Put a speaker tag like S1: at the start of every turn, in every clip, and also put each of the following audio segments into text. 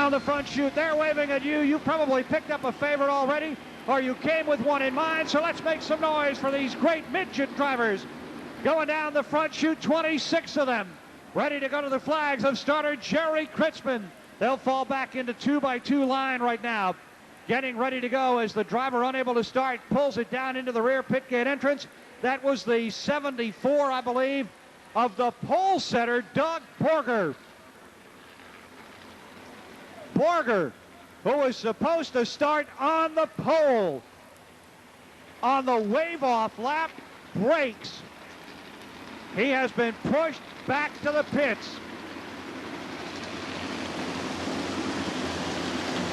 S1: down the front chute. They're waving at you. You probably picked up a favorite already, or you came with one in mind. So let's make some noise for these great midget drivers. Going down the front chute, 26 of them. Ready to go to the flags of starter Jerry Kritzman. They'll fall back into 2x2 line right now. Getting ready to go as the driver, unable to start, pulls it down into the rear pit gate entrance. That was the 74, I believe, of the pole setter, Doug Borger. Borger, who was supposed to start on the pole, on the wave-off lap, brakes. He has been pushed back to the pits.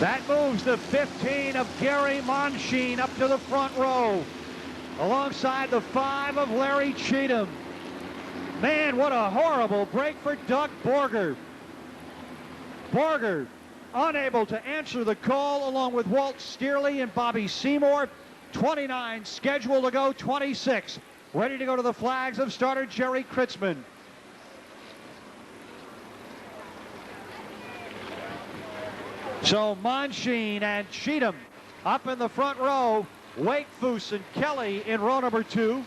S1: That moves the 15 of Gary Monsheen up to the front row, alongside the 5 of Larry Cheatham. Man, what a horrible break for Doug Borger. Borger unable to answer the call, along with Walt Steerley and Bobby Seymour. 29 scheduled to go, 26 ready to go to the flags of starter Jerry Kritzman. So Monsheen and Cheatham up in the front row. Wakefoos and Kelly in row number 2.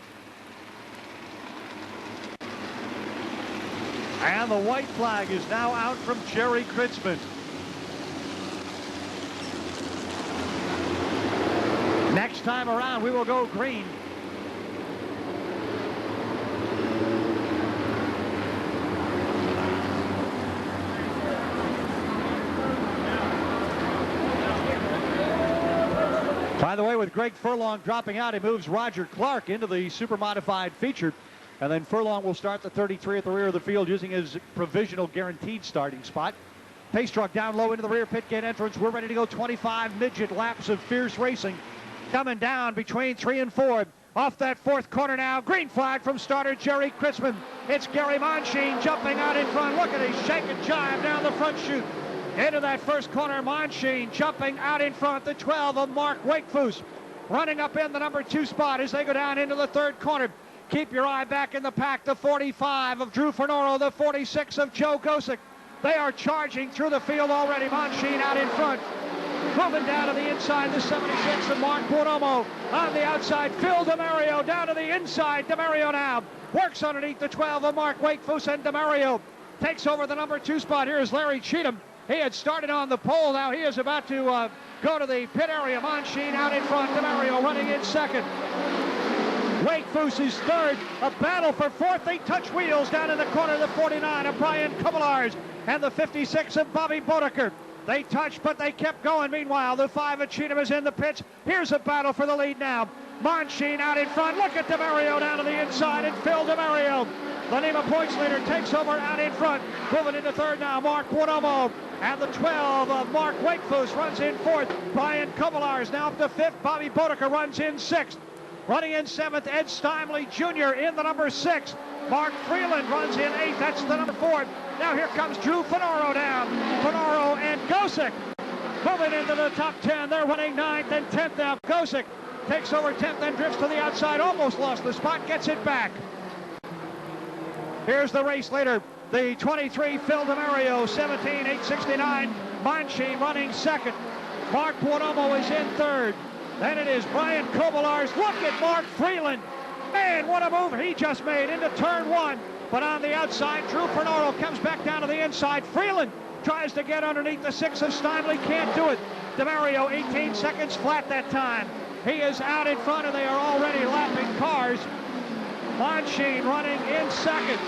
S1: And the white flag is now out from Jerry Kritzman. Next time around, we will go green. By the way, with Greg Furlong dropping out, he moves Roger Clark into the super modified feature. And then Furlong will start the 33 at the rear of the field using his provisional guaranteed starting spot. Pace truck down low into the rear pit gate entrance. We're ready to go. 25 midget laps of fierce racing. Coming down between 3 and 4. Off that fourth corner now. Green flag from starter Jerry Kritzman. It's Gary Monsheen jumping out in front. Look at his shake and jive down the front chute. Into that first corner, Monsheen jumping out in front. The 12 of Mark Wakefoos running up in the number 2 spot as they go down into the third corner. Keep your eye back in the pack. The 45 of Drew Fernoro, the 46 of Joe Gosick. They are charging through the field already. Monsheen out in front. Moving down to the inside, the 76 of Mark Buonomo. On the outside, Phil DeMario down to the inside. DeMario now works underneath the 12 of Mark Wakefoos, and DeMario takes over the number 2 spot. Here's Larry Cheatham. He had started on the pole. Now he is about to go to the pit area. Monsheen out in front. DeMario running in second. Wakefoos is third. A battle for fourth. They touch wheels down in the corner. The 49 of Brian Kubalars and the 56 of Bobby Bodeker. They touched, but they kept going. Meanwhile, the 5 of Cheatham is in the pits. Here's a battle for the lead now. Monsheen out in front. Look at DeMario down to the inside, and Phil DeMario, the NEMA points leader, takes over out in front. Moving into third now, Mark Buonomo. And the 12 of Mark Wakefoos runs in fourth. Brian Kubalars now up to fifth. Bobby Bodeker runs in sixth. Running in seventh, Ed Steinley Jr. in the number 6. Mark Freeland runs in eighth. That's the number 4. Now here comes Drew Fernoro down. Fernoro and Gosick moving into the top 10. They're running 9th and 10th now. Gosick takes over 10th, then drifts to the outside. Almost lost the spot, gets it back. Here's the race leader. The 23, Phil DeMario, 17, 869. Monsheen running second. Mark Buonomo is in third. Then it is Brian Kubalars. Look at Mark Freeland. Man, what a move he just made into turn 1. But on the outside, Drew Fernoro comes back down to the inside. Freeland tries to get underneath the 6 of Steinley. Can't do it. DeMario, 18 seconds flat that time. He is out in front, and they are already lapping cars. Monsheen running in second.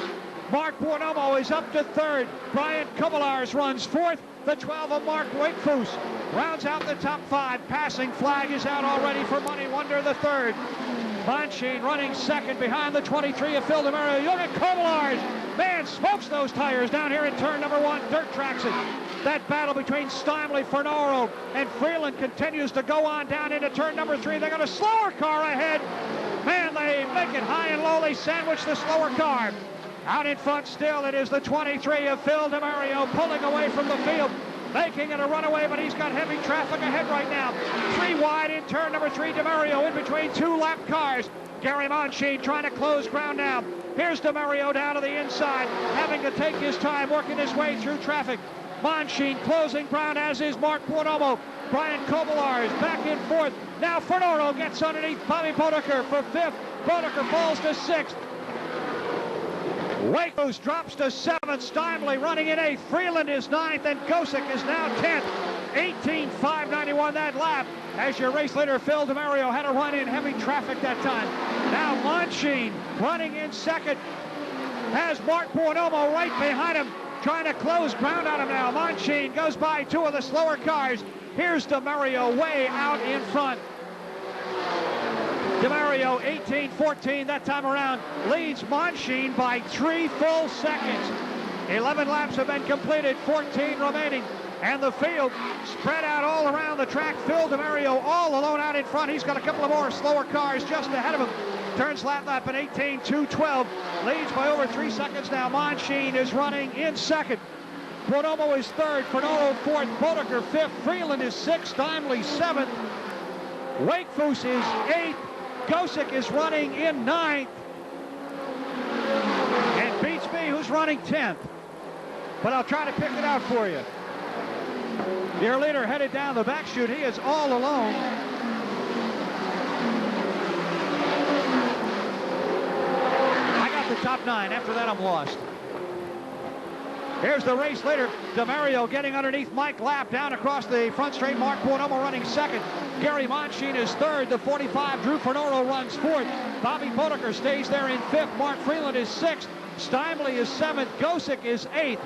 S1: Mark Buonomo is up to third. Brian Kubalars runs fourth. The 12 of Mark Wakefoos rounds out the top 5. Passing flag is out already for Money Wonder, the third. Monsheen running second behind the 23 of Phil DeMario. Look at Kubalars. Man, smokes those tires down here in turn number 1. Dirt tracks it. That battle between Steinley, Fernoro, and Freeland continues to go on down into turn number 3. They got a slower car ahead. Man, they make it high and low. They sandwich the slower car. Out in front still, it is the 23 of Phil DeMario pulling away from the field, making it a runaway, but he's got heavy traffic ahead right now. 3 wide in turn number 3. DeMario in between 2 lap cars. Gary Monsheen trying to close ground now. Here's DeMario down to the inside, having to take his time, working his way through traffic. Monchine closing ground, as is Mark Buonomo. Brian Kovalar is back in fourth. Now Fernoro gets underneath Bobby Bodeker for fifth. Bodeker falls to sixth. Wakefoos drops to seventh. Steinley running in eighth. Freeland is ninth, and Gosick is now 10th. 18.591 that lap, as your race leader Phil DeMario had to run in heavy traffic that time. Now Monchine running in second, has Mark Buonomo right behind him, trying to close ground on him now. Monchine goes by two of the slower cars. Here's DeMario way out in front. DeMario 18-14 that time around, leads Monchine by 3 full seconds. 11 laps have been completed, 14 remaining, and the field spread out all around the track. Phil DeMario all alone out in front. He's got a couple of more slower cars just ahead of him. Turns lap in 18-212, leads by over 3 seconds now. Monchine is running in second. Buonomo is third, Fernoro fourth, Bodeker fifth, Freeland is sixth, Steinley seventh, Wakefoos is eighth, Gosick is running in ninth, and beats me who's running 10th. But I'll try to pick it out for you. Your leader headed down the back chute. He is all alone. I got the top 9. After that, I'm lost. Here's the race leader, DeMario getting underneath Mike Lapp down across the front straight. Mark Buonomo running second. Gary Monchine is third. The 45, Drew Fernoro, runs fourth. Bobby Bodeker stays there in fifth. Mark Freeland is sixth. Steinley is seventh. Gosick is eighth.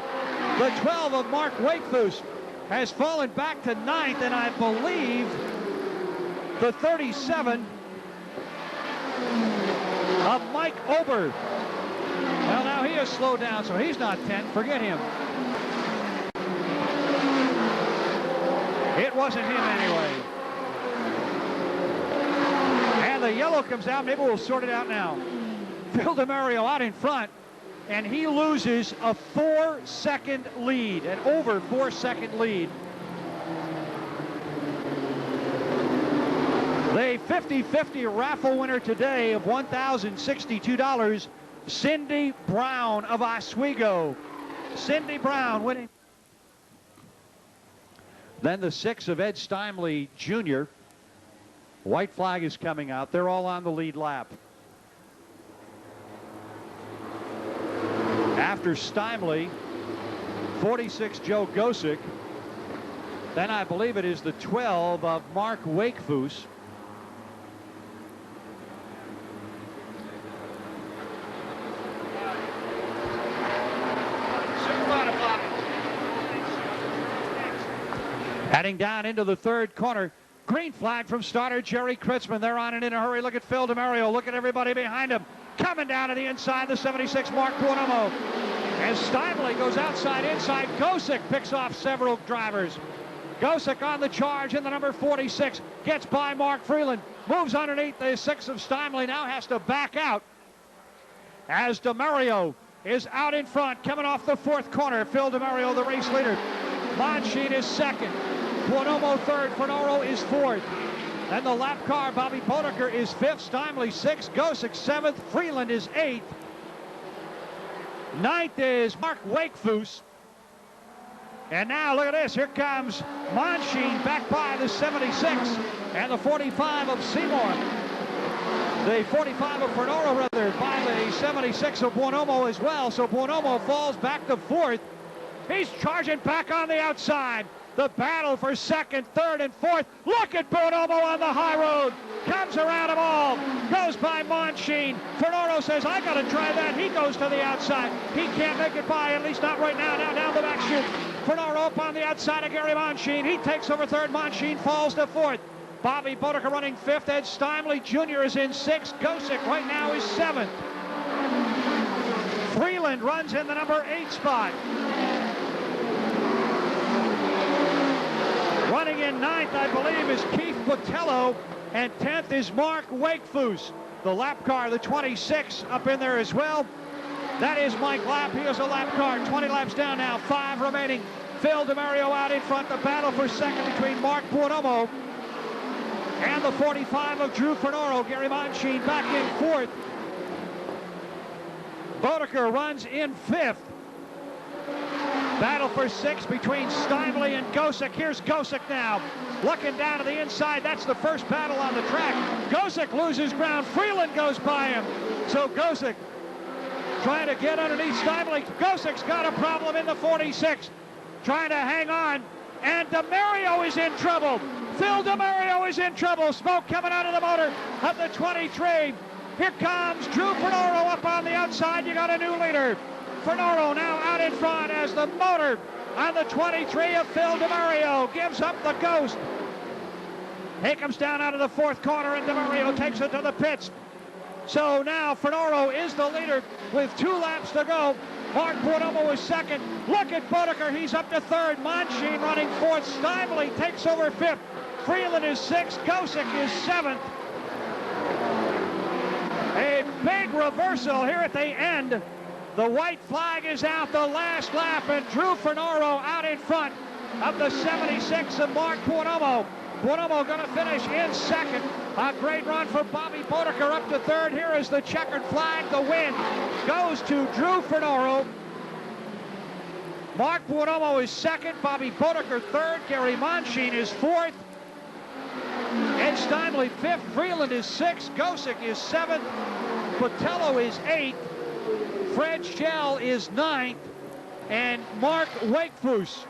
S1: The 12 of Mark Wakefoos has fallen back to ninth, and I believe the 37 of Mike Ober. Well, now he has slowed down, so he's not 10th. Forget him. It wasn't him anyway. And the yellow comes out. Maybe we'll sort it out now. Phil DeMario out in front, and he loses a 4-second lead, an over 4-second lead. The 50-50 raffle winner today of $1,062, Cindy Brown of Oswego. Cindy Brown winning. Then the 6 of Ed Steinley Jr. White flag is coming out. They're all on the lead lap. After Steinley, 46 Joe Gosick. Then I believe it is the 12 of Mark Wakefoos. Heading down into the third corner. Green flag from starter Jerry Kritzman. They're on it in a hurry. Look at Phil DeMario. Look at everybody behind him. Coming down to the inside, the 76 Mark Buonomo. As Steinley goes outside, inside, Gosick picks off several drivers. Gosick on the charge in the number 46. Gets by Mark Freeland. Moves underneath the 6 of Steinley. Now has to back out. As DeMario is out in front, coming off the fourth corner. Phil DeMario, the race leader. Monchine is second. Buonomo third. Fernoro is fourth. Then the lap car, Bobby Bodeker is fifth. Steinley sixth. Gosick seventh. Freeland is eighth. Ninth is Mark Wakefoos. And now look at this. Here comes Monchine back by the 76 and the 45 of Seymour. The 45 of Fernoro, rather, by the 76 of Buonomo as well. So Buonomo falls back to fourth. He's charging back on the outside. The battle for second, third, and fourth. Look at Buonomo on the high road. Comes around them all. Goes by Monchine. Fernoro says, I got to try that. He goes to the outside. He can't make it by, at least not right now. Now down the back chute. Fernoro up on the outside of Gary Monchine. He takes over third. Monchine falls to fourth. Bobby Bodeker running fifth. Ed Steinley Jr. is in sixth. Gosick right now is seventh. Freeland runs in the number 8 spot. Running in ninth, I believe, is Keith Botello, and 10th is Mark Wakefoos. The lap car, the 26, up in there as well. That is Mike Lapp. He is a lap car. 20 laps down now, 5 remaining. Phil DeMario out in front. The battle for second between Mark Buonomo and the 45 of Drew Fernoro. Gary Monchine back in fourth. Bodeker runs in fifth. Battle for 6 between Stimley and Gosick. Here's Gosick now, looking down to the inside. That's the first battle on the track. Gosick loses ground. Freeland goes by him. So Gosick trying to get underneath Stimley. Gosick's got a problem in the 46, trying to hang on. And DeMario is in trouble. Phil DeMario is in trouble. Smoke coming out of the motor of the 23. Here comes Drew Fernoro up on the outside. You got a new leader. Fernoro now out in front as the motor on the 23 of Phil DeMario gives up the ghost. He comes down out of the fourth corner and DeMario takes it to the pits. So now Fernoro is the leader with 2 laps to go. Mark Buonomo is second. Look at Bodeker. He's up to third. Monchine running fourth. Stimley takes over fifth. Freeland is sixth. Gosick is seventh. A big reversal here at the end. The white flag is out the last lap, and Drew Fernoro out in front of the 76 of Mark Buonomo. Buonomo going to finish in second. A great run for Bobby Bodeker up to third. Here is the checkered flag. The win goes to Drew Fernoro. Mark Buonomo is second. Bobby Bodeker third. Gary Monchine is fourth. Ed Stimley fifth. Freeland is sixth. Gosick is seventh. Botello is eighth. Fred Schell is ninth. And Mark Wakefoos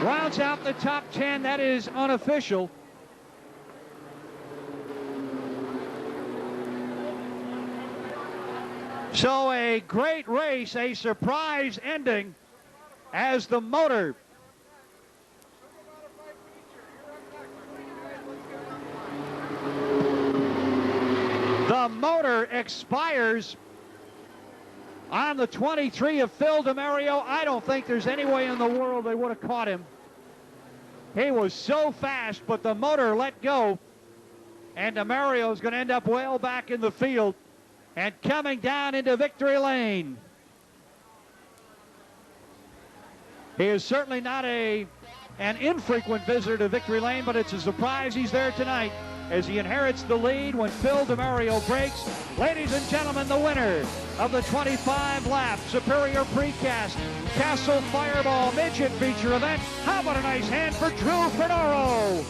S1: rounds out the top 10. That is unofficial. So a great race, a surprise ending as the motor expires on the 23 of Phil DeMario. I don't think there's any way in the world they would have caught him. He was so fast, but the motor let go, and DeMario is going to end up well back in the field and coming down into victory lane. He is certainly not an infrequent visitor to victory lane, but it's a surprise he's there tonight as he inherits the lead when Phil DeMario breaks. Ladies and gentlemen, the winner of the 25-lap Superior Precast Castle Fireball Midget feature event. How about a nice hand for Drew Fernoro?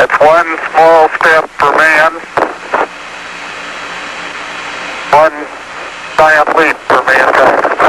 S2: It's one small step for man, one giant leap for mankind.